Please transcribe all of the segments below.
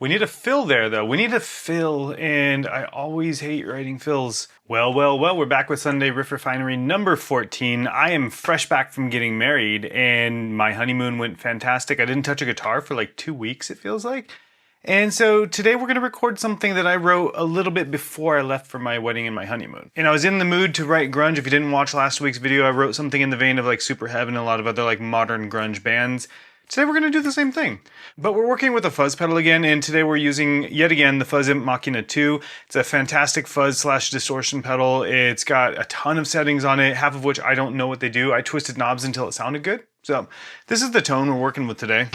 We need a fill there though. We need a fill, and I always hate writing fills. Well, we're back with Sunday Riff Refinery number 14. I am fresh back from getting married and my honeymoon went fantastic. I didn't touch a guitar for like 2 weeks, it feels like. And so today we're going to record something that I wrote a little bit before I left for my wedding and my honeymoon. And I was in the mood to write grunge. If you didn't watch last week's video, I wrote something in the vein of like Superheaven and a lot of other like modern grunge bands. Today we're going to do the same thing, but we're working with a fuzz pedal again, and today we're using, yet again, the Fuzz Imp Machina 2. It's a fantastic fuzz / distortion pedal. It's got a ton of settings on it, half of which I don't know what they do. I twisted knobs until it sounded good. So this is the tone we're working with today.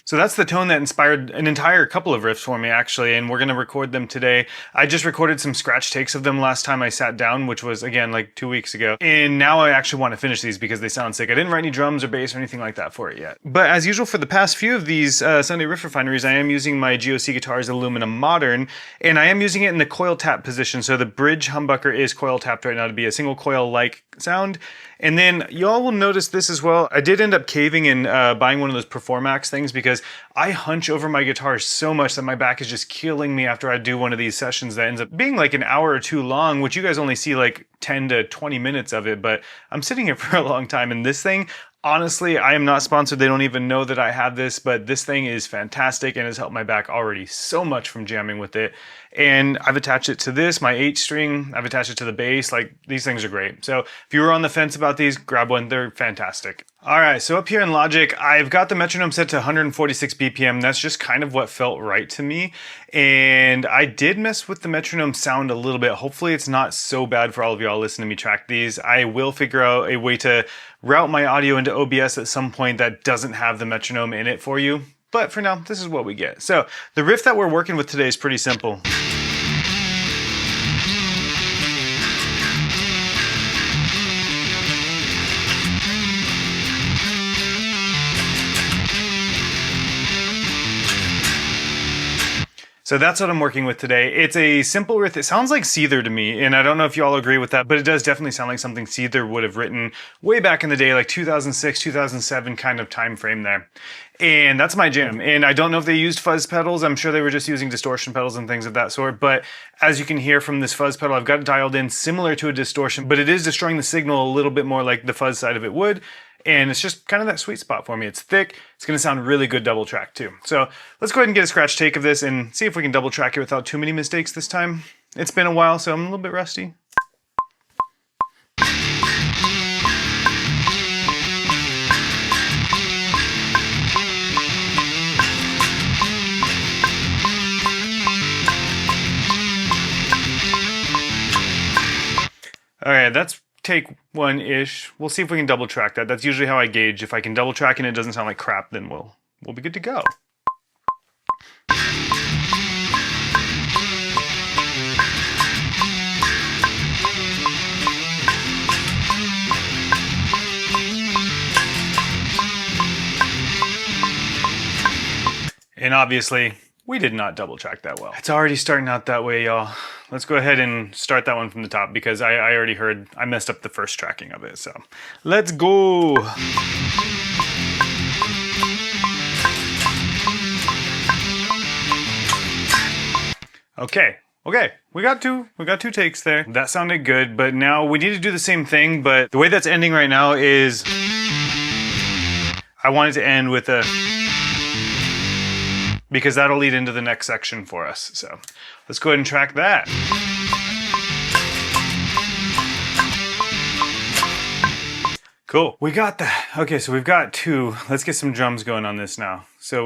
So that's the tone that inspired an entire couple of riffs for me, actually, and we're going to record them today. I just recorded some scratch takes of them last time I sat down, which was, again, like 2 weeks ago. And now I actually want to finish these because they sound sick. I didn't write any drums or bass or anything like that for it yet. But as usual, for the past few of these Sunday Riff Refineries, I am using my GOC Guitars Illumina Modern, and I am using it in the coil tap position. So the bridge humbucker is coil tapped right now to be a single coil-like sound. And then y'all will notice this as well. I did end up caving and buying one of those Performax things because I hunch over my guitar so much that my back is just killing me after I do one of these sessions that ends up being like an hour or two long, which you guys only see like 10 to 20 minutes of it, but I'm sitting here for a long time. And this thing, honestly, I am not sponsored. They don't even know that I have this, but this thing is fantastic and has helped my back already so much from jamming with it. And I've attached it to this, my 8-string. I've attached it to the bass. Like, these things are great. So if you were on the fence about these, grab one. They're fantastic. All right, so up here in Logic, I've got the metronome set to 146 BPM. That's just kind of what felt right to me. And I did mess with the metronome sound a little bit. Hopefully it's not so bad for all of y'all listening to me track these. I will figure out a way to route my audio into OBS at some point that doesn't have the metronome in it for you. But for now, this is what we get. So the riff that we're working with today is pretty simple. So that's what I'm working with today. It's a simple riff. It sounds like Seether to me, and I don't know if you all agree with that, but it does definitely sound like something Seether would have written way back in the day, like 2006, 2007 kind of time frame there. And that's my jam. And I don't know if they used fuzz pedals. I'm sure they were just using distortion pedals and things of that sort. But as you can hear from this fuzz pedal, I've got it dialed in similar to a distortion, but it is destroying the signal a little bit more like the fuzz side of it would. And it's just kind of that sweet spot for me. It's thick. It's going to sound really good double track too. So let's go ahead and get a scratch take of this and see if we can double track it without too many mistakes this time. It's been a while, so I'm a little bit rusty. All right, that's take 1-ish. We'll see if we can double track that. That's usually how I gauge. If I can double track and it doesn't sound like crap, then we'll be good to go. And obviously, we did not double track that well. It's already starting out that way, y'all. Let's go ahead and start that one from the top because I already heard I messed up the first tracking of it. So let's go. Okay, we got two takes there. That sounded good, but now we need to do the same thing, but the way that's ending right now is I want it to end with a, because that'll lead into the next section for us. So let's go ahead and track that. Cool, we got that. Okay, so we've got two. Let's get some drums going on this now. So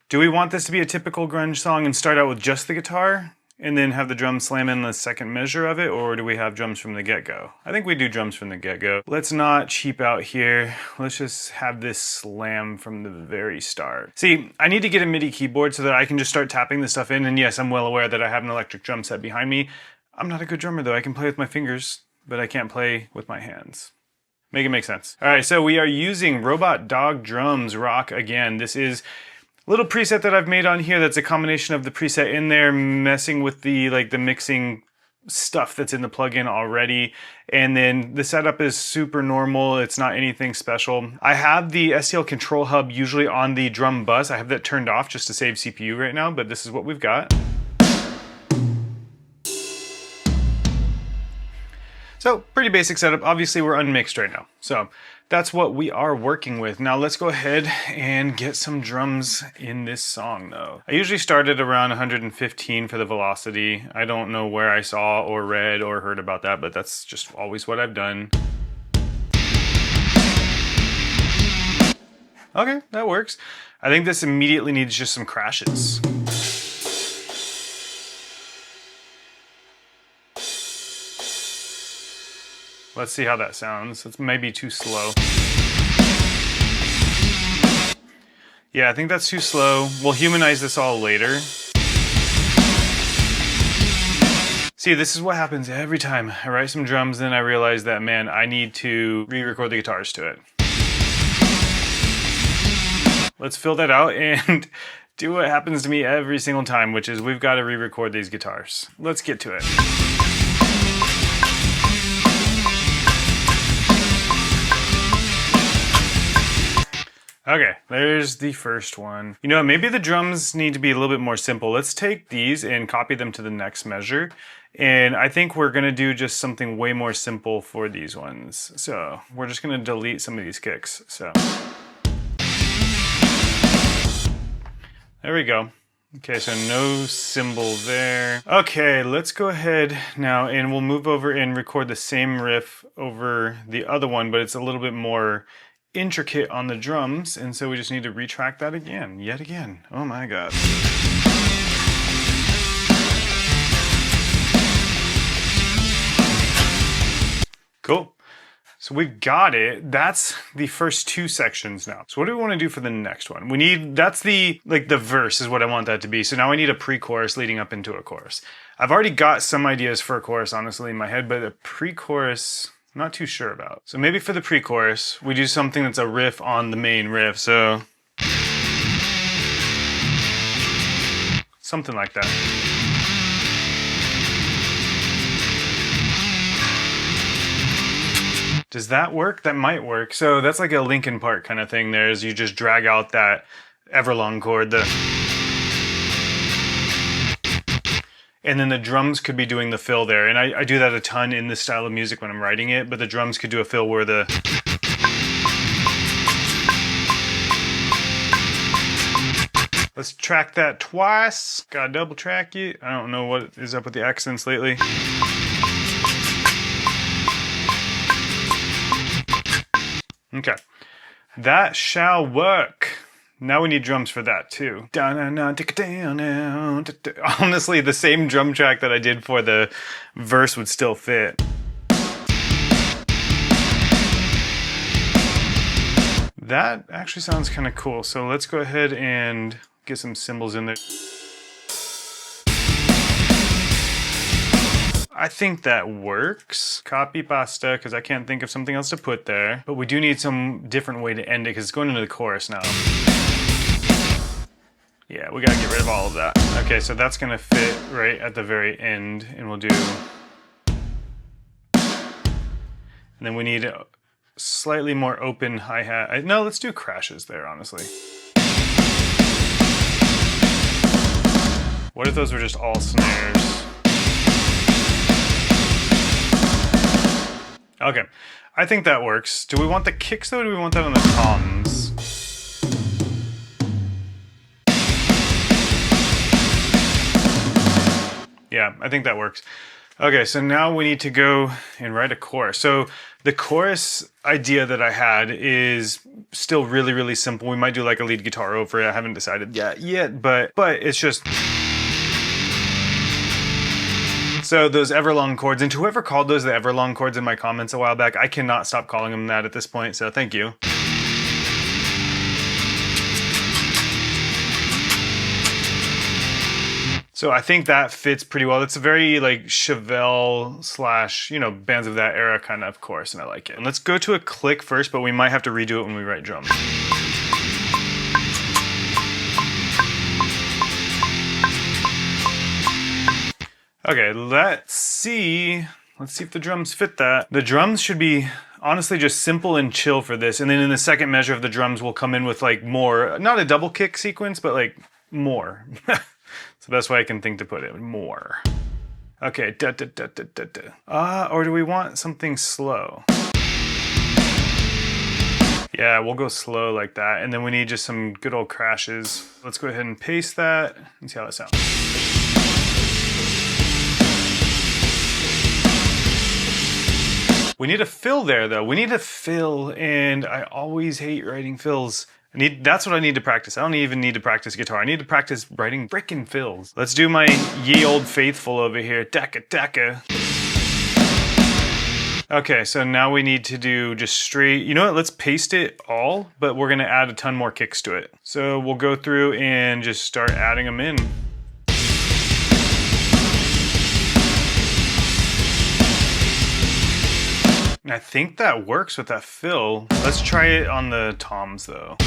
do we want this to be a typical grunge song and start out with just the guitar and then have the drums slam in the second measure of it, or do we have drums from the get-go? I think we do drums from the get-go. Let's not cheap out here. Let's just have this slam from the very start. See, I need to get a MIDI keyboard so that I can just start tapping this stuff in, and yes, I'm well aware that I have an electric drum set behind me. I'm not a good drummer though. I can play with my fingers, but I can't play with my hands. Make it make sense. All right, so we are using Robot Dog Drums Rock again. This is little preset that I've made on here that's a combination of the preset in there messing with the mixing stuff that's in the plugin already, and then the setup is super normal. It's not anything special. I have the STL control hub usually on the drum bus. I have that turned off just to save CPU right now, but this is what we've got. So pretty basic setup. Obviously we're unmixed right now, so that's what we are working with. Now let's go ahead and get some drums in this song though. I usually start at around 115 for the velocity. I don't know where I saw or read or heard about that, but that's just always what I've done. Okay, that works. I think this immediately needs just some crashes. Let's see how that sounds. It's maybe too slow. Yeah, I think that's too slow. We'll humanize this all later. See, this is what happens every time I write some drums, then I realize that, man, I need to re-record the guitars to it. Let's fill that out and do what happens to me every single time, which is we've got to re-record these guitars. Let's get to it. Okay, there's the first one. You know, maybe the drums need to be a little bit more simple. Let's take these and copy them to the next measure. And I think we're gonna do just something way more simple for these ones. So we're just gonna delete some of these kicks. So there we go. Okay, so no cymbal there. Okay, let's go ahead now and we'll move over and record the same riff over the other one, but it's a little bit more intricate on the drums, and so we just need to retrack that again, yet again. Oh my god. Cool. So we've got it. That's the first two sections now. So what do we want to do for the next one? We need, that's the verse is what I want that to be. So now I need a pre-chorus leading up into a chorus. I've already got some ideas for a chorus, honestly, in my head, but a pre-chorus, not too sure about. So maybe for the pre-chorus, we do something that's a riff on the main riff. So something like that. Does that work? That might work. So that's like a Linkin Park kind of thing there, is you just drag out that Everlong chord, and then the drums could be doing the fill there. And I do that a ton in this style of music when I'm writing it, but the drums could do a fill where the... Let's track that twice. Gotta double track it. I don't know what is up with the accents lately. Okay, that shall work. Now we need drums for that too. Honestly, the same drum track that I did for the verse would still fit. That actually sounds kind of cool. So let's go ahead and get some cymbals in there. I think that works. Copy pasta, because I can't think of something else to put there. But we do need some different way to end it, because it's going into the chorus now. Yeah, we gotta get rid of all of that. Okay, so that's gonna fit right at the very end, and we'll do... And then we need a slightly more open hi-hat. No, let's do crashes there, honestly. What if those were just all snares? Okay, I think that works. Do we want the kicks though, or do we want that on the toms? Yeah, I think that works. Okay, so now we need to go and write a chorus. So the chorus idea that I had is still really, really simple. We might do like a lead guitar over it. I haven't decided yet, but it's just... So those Everlong chords, and to whoever called those the Everlong chords in my comments a while back, I cannot stop calling them that at this point, so thank you. So I think that fits pretty well. It's a very like Chevelle slash, you know, bands of that era kind of chorus, and I like it. And let's go to a click first, but we might have to redo it when we write drums. Okay, let's see. Let's see if the drums fit that. The drums should be honestly just simple and chill for this. And then in the second measure of the drums, we'll come in with like more, not a double kick sequence, but like more. It's the best way I can think to put it, more. Okay, da da da da da da. Or do we want something slow? Yeah, we'll go slow like that. And then we need just some good old crashes. Let's go ahead and paste that and see how that sounds. We need a fill there though. We need a fill, and I always hate writing fills. That's what I need to practice. I don't even need to practice guitar. I need to practice writing frickin' fills. Let's do my ye old faithful over here. Daka daka. Okay, so now we need to do just straight, you know what, let's paste it all, but we're gonna add a ton more kicks to it. So we'll go through and just start adding them in. And I think that works with that fill. Let's try it on the toms though.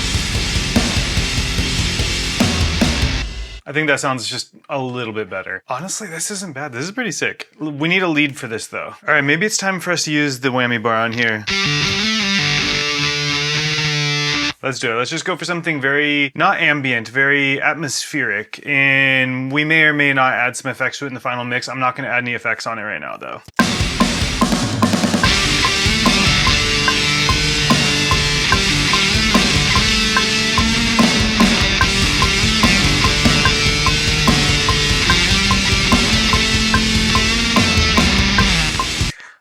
I think that sounds just a little bit better. Honestly, this isn't bad. This is pretty sick. We need a lead for this though. All right, maybe it's time for us to use the whammy bar on here. Let's do it. Let's just go for something very, not ambient, very atmospheric. And we may or may not add some effects to it in the final mix. I'm not gonna add any effects on it right now though.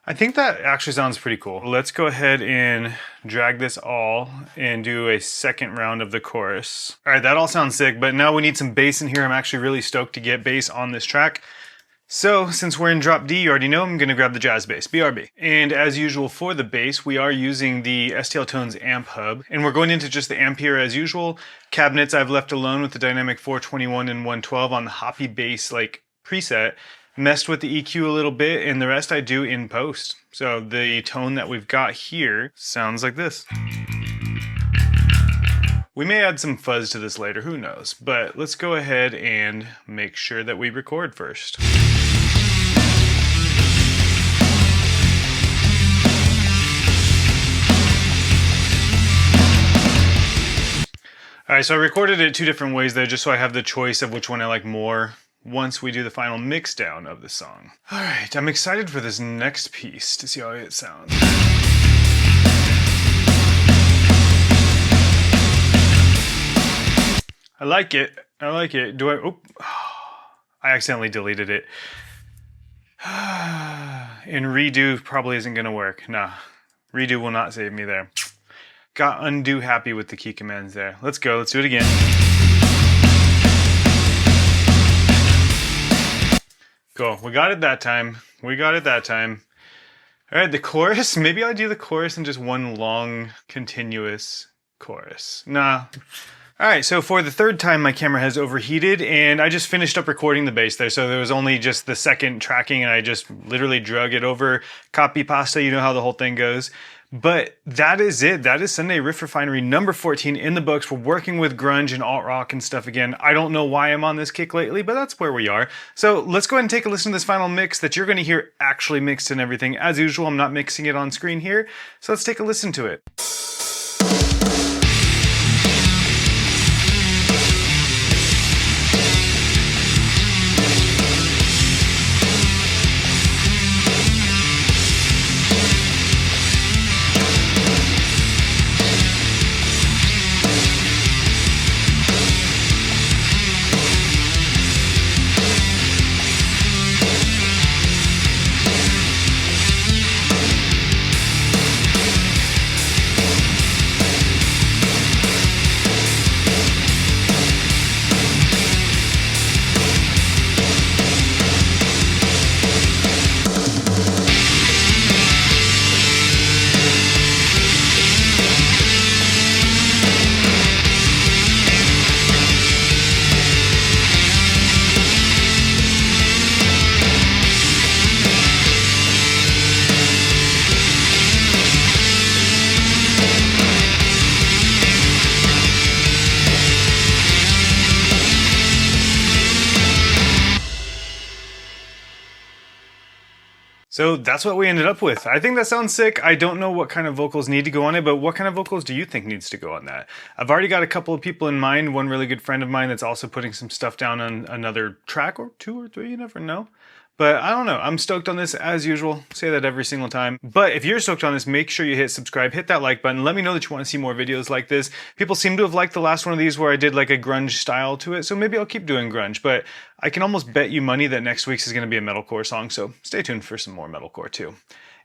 I think that actually sounds pretty cool. Let's go ahead and drag this all and do a second round of the chorus. All right, that all sounds sick, but now we need some bass in here. I'm actually really stoked to get bass on this track. So since we're in drop D, you already know I'm gonna grab the jazz bass, BRB. And as usual for the bass, we are using the STL Tones AmpHub, and we're going into just the Ampere as usual. Cabinets I've left alone with the dynamic 421 and 112 on the hoppy bass like preset. Messed with the EQ a little bit, and the rest I do in post. So the tone that we've got here sounds like this. We may add some fuzz to this later, who knows? But let's go ahead and make sure that we record first. All right, so I recorded it two different ways there just so I have the choice of which one I like more once we do the final mix down of the song. All right, I'm excited for this next piece to see how it sounds. I like it. I like it. Do I? Oh, I accidentally deleted it. And redo probably isn't gonna work. Nah, redo will not save me there. Got undo happy with the key commands there. Let's go. Let's do it again. Cool, we got it that time. We got it that time. All right, the chorus. Maybe I'll do the chorus in just one long, continuous chorus. Nah. All right, so for the third time, my camera has overheated, and I just finished up recording the bass there, so there was only just the second tracking, and I just literally drug it over. Copy pasta, you know how the whole thing goes. But that is it. That is Sunday Riff Refinery number 14 in the books. We're working with grunge and alt rock and stuff again. I don't know why I'm on this kick lately, but that's where we are. So let's go ahead and take a listen to this final mix that you're going to hear actually mixed and everything. As usual, I'm not mixing it on screen here. So let's take a listen to it. So that's what we ended up with. I think that sounds sick. I don't know what kind of vocals need to go on it, but what kind of vocals do you think needs to go on that? I've already got a couple of people in mind. One really good friend of mine that's also putting some stuff down on another track or two or three, you never know. But I don't know. I'm stoked on this as usual. Say that every single time. But if you're stoked on this, make sure you hit subscribe, hit that like button. Let me know that you want to see more videos like this. People seem to have liked the last one of these where I did like a grunge style to it. So maybe I'll keep doing grunge. But I can almost bet you money that next week's is going to be a metalcore song. So stay tuned for some more metalcore too.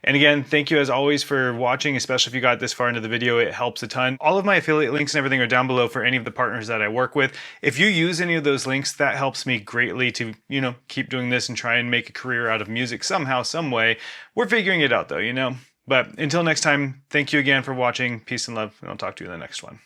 And again, thank you as always for watching, especially if you got this far into the video. It helps a ton. All of my affiliate links and everything are down below for any of the partners that I work with. If you use any of those links, that helps me greatly to, keep doing this and try and make a career out of music somehow, some way. We're figuring it out though, But until next time, thank you again for watching. Peace and love, and I'll talk to you in the next one.